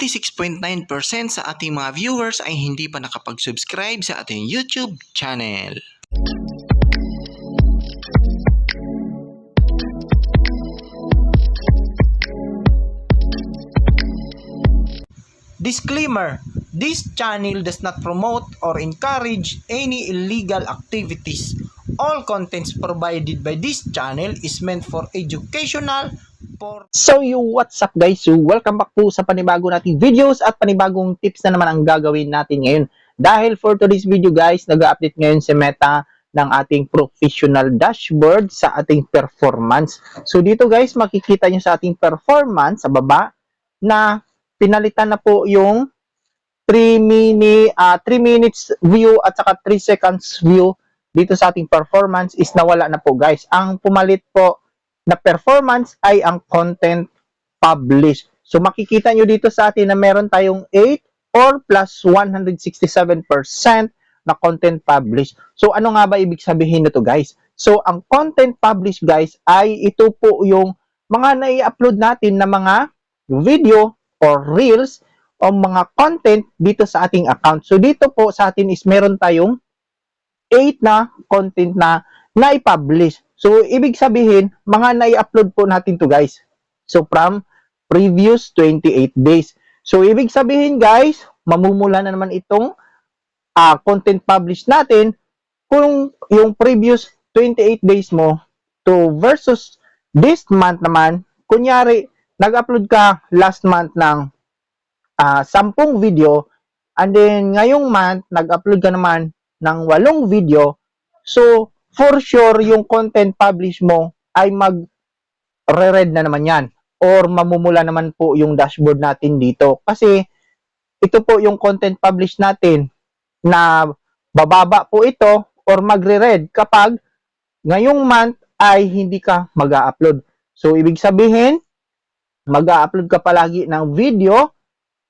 96.9% sa ating mga viewers ay hindi pa nakapag-subscribe sa ating YouTube channel. Disclaimer: this channel does not promote or encourage any illegal activities. All contents provided by this channel is meant for educational for... So what's up guys? So welcome back po sa panibago nating videos at panibagong tips na naman ang gagawin natin ngayon. Dahil for today's video guys, nag-update ngayon si Meta ng ating professional dashboard sa ating performance. So dito guys, makikita nyo sa ating performance sa baba na pinalitan na po yung 3 minutes view at saka 3 seconds view dito sa ating performance is nawala na po guys. Ang pumalit po na performance ay ang content published. So makikita nyo dito sa atin na meron tayong 8 or plus 167% na content published. So ano nga ba ibig sabihin nito guys? So ang content published guys ay ito po yung mga nai-upload natin na mga video or reels o mga content dito sa ating account. So dito po sa atin is meron tayong 8 na content na nai-publish. So ibig sabihin, mga nai-upload po natin to guys. So from previous 28 days. So ibig sabihin guys, mamumula na naman itong content publish natin kung yung previous 28 days mo to versus this month naman, kunyari nag-upload ka last month ng 10 video and then ngayong month nag-upload ka naman ng 8 video. So for sure yung content publish mo ay mag-re-read na naman yan or mamumula naman po yung dashboard natin dito kasi ito po yung content publish natin na bababa po ito or magre-read kapag ngayong month ay hindi ka mag-upload. So ibig sabihin mag-upload ka palagi ng video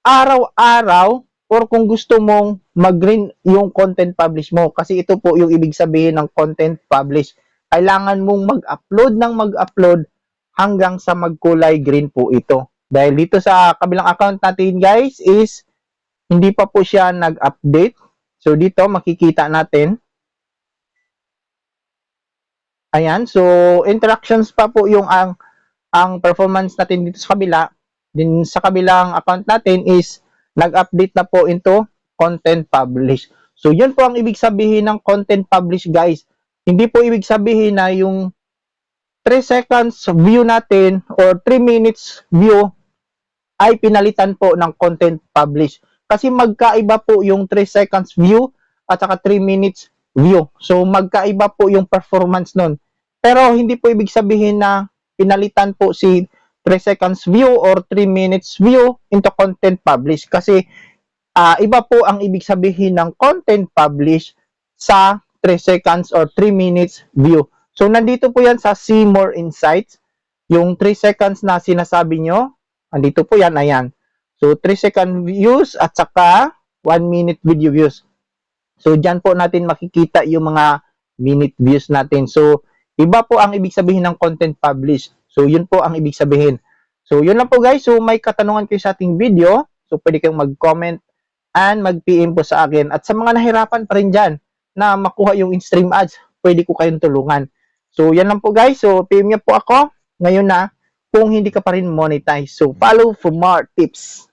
araw-araw or kung gusto mong mag-green yung content publish mo kasi ito po yung ibig sabihin ng content publish. Kailangan mong mag-upload ng mag-upload hanggang sa magkulay green po ito. Dahil dito sa kabilang account natin guys is hindi pa po siya nag-update. So dito makikita natin. Ayan, so interactions pa po yung ang performance natin dito sa kabila. Din sa kabilang account natin is nag-update na po into content publish. So yun po ang ibig sabihin ng content publish guys. Hindi po ibig sabihin na yung 3 seconds view natin or 3 minutes view ay pinalitan po ng content publish. Kasi magkaiba po yung 3 seconds view at saka 3 minutes view. So magkaiba po yung performance nun. Pero hindi po ibig sabihin na pinalitan po si 3 seconds view or 3 minutes view into content publish kasi iba po ang ibig sabihin ng content publish sa 3 seconds or 3 minutes view. So nandito po yan sa See More Insights, yung 3 seconds na sinasabi nyo, nandito po yan, ayan. So 3 second views at saka 1 minute video views. So dyan po natin makikita yung mga minute views natin. So iba po ang ibig sabihin ng content publish. So, yun po ang ibig sabihin. So, yun lang po guys. So, may katanungan kayo sa ating video. So, pwede kayong mag-comment and mag-PM po sa akin. At sa mga nahirapan pa rin dyan na makuha yung in-stream ads, pwede ko kayong tulungan. So, yan lang po guys. So, PM niyo po ako ngayon na kung hindi ka pa rin monetize. So, follow for more tips.